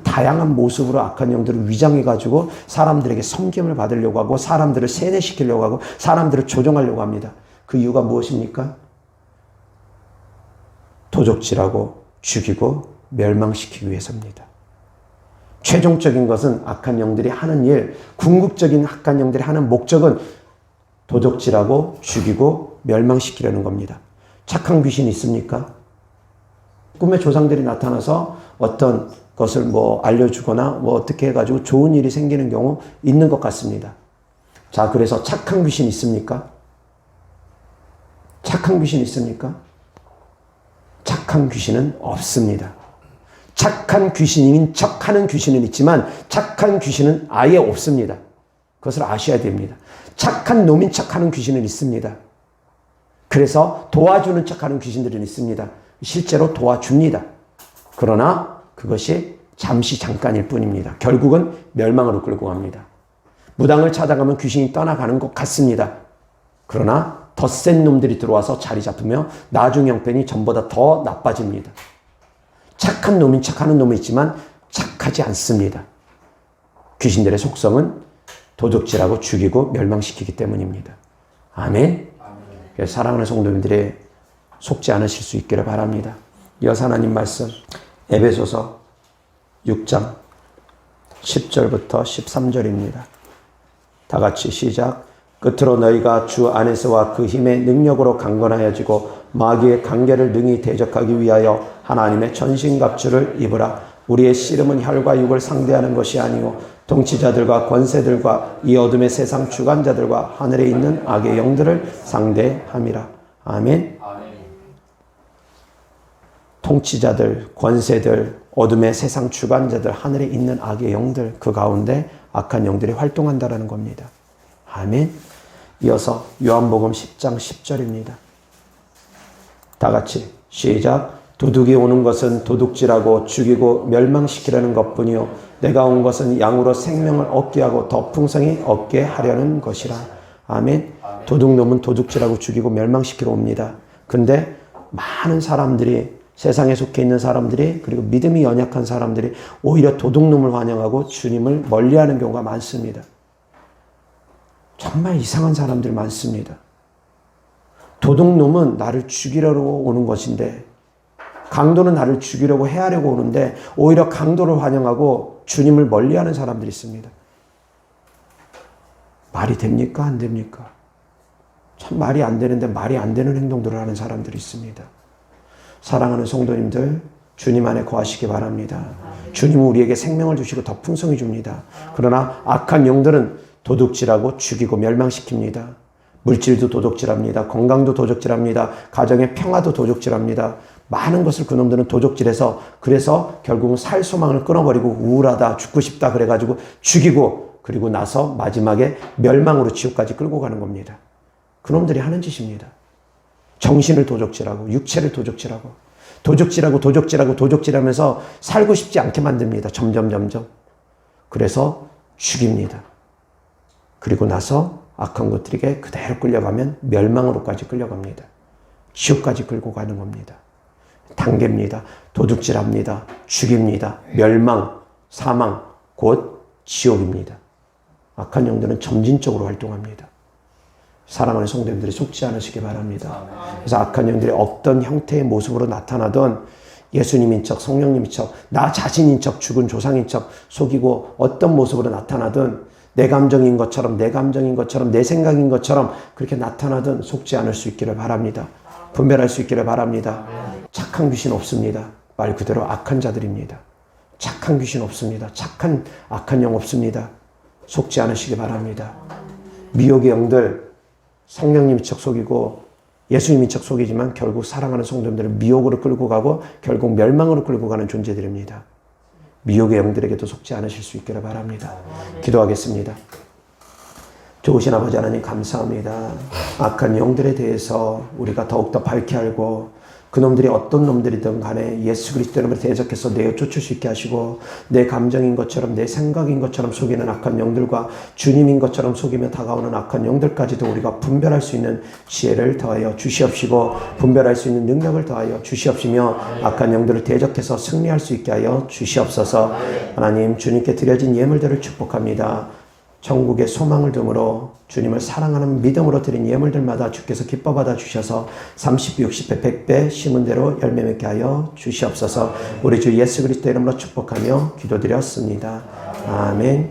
다양한 모습으로 악한 영들을 위장해가지고 사람들에게 섬김을 받으려고 하고 사람들을 세뇌시키려고 하고 사람들을 조종하려고 합니다. 그 이유가 무엇입니까? 도적질하고 죽이고 멸망시키기 위해서입니다. 최종적인 것은 악한 영들이 하는 일, 궁극적인 악한 영들이 하는 목적은 도적질하고 죽이고 멸망시키려는 겁니다. 착한 귀신이 있습니까? 꿈에 조상들이 나타나서 어떤 것을 알려주거나 어떻게 해가지고 좋은 일이 생기는 경우 있는 것 같습니다. 자, 그래서 착한 귀신 있습니까? 착한 귀신 있습니까? 착한 귀신은 없습니다. 착한 귀신인 척하는 귀신은 있지만 착한 귀신은 아예 없습니다. 그것을 아셔야 됩니다. 착한 놈인 척하는 귀신은 있습니다. 그래서 도와주는 척하는 귀신들은 있습니다. 실제로 도와줍니다. 그러나 그것이 잠시 잠깐일 뿐입니다. 결국은 멸망으로 끌고 갑니다. 무당을 찾아가면 귀신이 떠나가는 것 같습니다. 그러나 더 센 놈들이 들어와서 자리 잡으며 나중 형편이 전보다 더 나빠집니다. 착한 놈인 척하는 놈이 있지만 착하지 않습니다. 귀신들의 속성은 도적질하고 죽이고 멸망시키기 때문입니다. 아멘. 사랑하는 성도님들이 속지 않으실 수 있기를 바랍니다. 이어서 하나님 말씀 에베소서 6장 10절부터 13절입니다. 다 같이 시작. 끝으로 너희가 주 안에서와 그 힘의 능력으로 강건하여지고 마귀의 관계를 능히 대적하기 위하여 하나님의 전신갑주를 입으라. 우리의 씨름은 혈과 육을 상대하는 것이 아니오 통치자들과 권세들과 이 어둠의 세상 주관자들과 하늘에 있는 악의 영들을 상대함이라. 아멘. 통치자들, 권세들, 어둠의 세상 주관자들, 하늘에 있는 악의 영들, 그 가운데 악한 영들이 활동한다라는 겁니다. 아멘. 이어서 요한복음 10장 10절입니다. 다 같이 시작. 도둑이 오는 것은 도둑질하고 죽이고 멸망시키려는 것뿐이요 내가 온 것은 양으로 생명을 얻게 하고 더 풍성히 얻게 하려는 것이라. 아멘. 도둑놈은 도둑질하고 죽이고 멸망시키러 옵니다. 근데 많은 사람들이 세상에 속해 있는 사람들이 그리고 믿음이 연약한 사람들이 오히려 도둑놈을 환영하고 주님을 멀리하는 경우가 많습니다. 정말 이상한 사람들 많습니다. 도둑놈은 나를 죽이려고 오는 것인데 강도는 나를 죽이려고 해하려고 오는데 오히려 강도를 환영하고 주님을 멀리하는 사람들이 있습니다. 말이 됩니까? 안 됩니까? 참 말이 안 되는데 말이 안 되는 행동들을 하는 사람들이 있습니다. 사랑하는 성도님들, 주님 안에 거하시기 바랍니다. 주님은 우리에게 생명을 주시고 더 풍성히 줍니다. 그러나 악한 영들은 도둑질하고 죽이고 멸망시킵니다. 물질도 도둑질합니다. 건강도 도둑질합니다. 가정의 평화도 도둑질합니다. 많은 것을 그놈들은 도둑질해서 그래서 결국은 살 소망을 끊어버리고 우울하다, 죽고 싶다 그래가지고 죽이고 그리고 나서 마지막에 멸망으로 지옥까지 끌고 가는 겁니다. 그놈들이 하는 짓입니다. 정신을 도적질하고 육체를 도적질하면서 살고 싶지 않게 만듭니다. 점점. 그래서 죽입니다. 그리고 나서 악한 것들에게 그대로 끌려가면 멸망으로까지 끌려갑니다. 지옥까지 끌고 가는 겁니다. 단계입니다. 도둑질합니다. 죽입니다. 멸망, 사망, 곧 지옥입니다. 악한 영들은 점진적으로 활동합니다. 사랑하는 성도님들이 속지 않으시기 바랍니다. 그래서 악한 영들이 어떤 형태의 모습으로 나타나던 예수님인 척, 성령님인 척, 나 자신인 척, 죽은 조상인 척 속이고 어떤 모습으로 나타나든 내 감정인 것처럼, 내 감정인 것처럼, 내 생각인 것처럼 그렇게 나타나든 속지 않을 수 있기를 바랍니다. 분별할 수 있기를 바랍니다. 착한 귀신 없습니다. 말 그대로 악한 자들입니다. 착한 귀신 없습니다. 악한 영 없습니다. 속지 않으시기 바랍니다. 미혹의 영들, 성령님인 척 속이고 예수님인 척 속이지만 결국 사랑하는 성도들을 미혹으로 끌고 가고 결국 멸망으로 끌고 가는 존재들입니다. 미혹의 영들에게도 속지 않으실 수 있기를 바랍니다. 기도하겠습니다. 좋으신 아버지 하나님 감사합니다. 악한 영들에 대해서 우리가 더욱더 밝게 알고 그놈들이 어떤 놈들이든 간에 예수 그리스도 이름으로 대적해서 내어 쫓을 수 있게 하시고 내 감정인 것처럼 내 생각인 것처럼 속이는 악한 영들과 주님인 것처럼 속이며 다가오는 악한 영들까지도 우리가 분별할 수 있는 지혜를 더하여 주시옵시고 분별할 수 있는 능력을 더하여 주시옵시며 악한 영들을 대적해서 승리할 수 있게 하여 주시옵소서. 하나님 주님께 드려진 예물들을 축복합니다. 천국의 소망을 둠으로 주님을 사랑하는 믿음으로 드린 예물들마다 주께서 기뻐 받아 주셔서 30배, 60배, 100배 심은 대로 열매 맺게 하여 주시옵소서. 우리 주 예수 그리스도 이름으로 축복하며 기도드렸습니다. 아멘.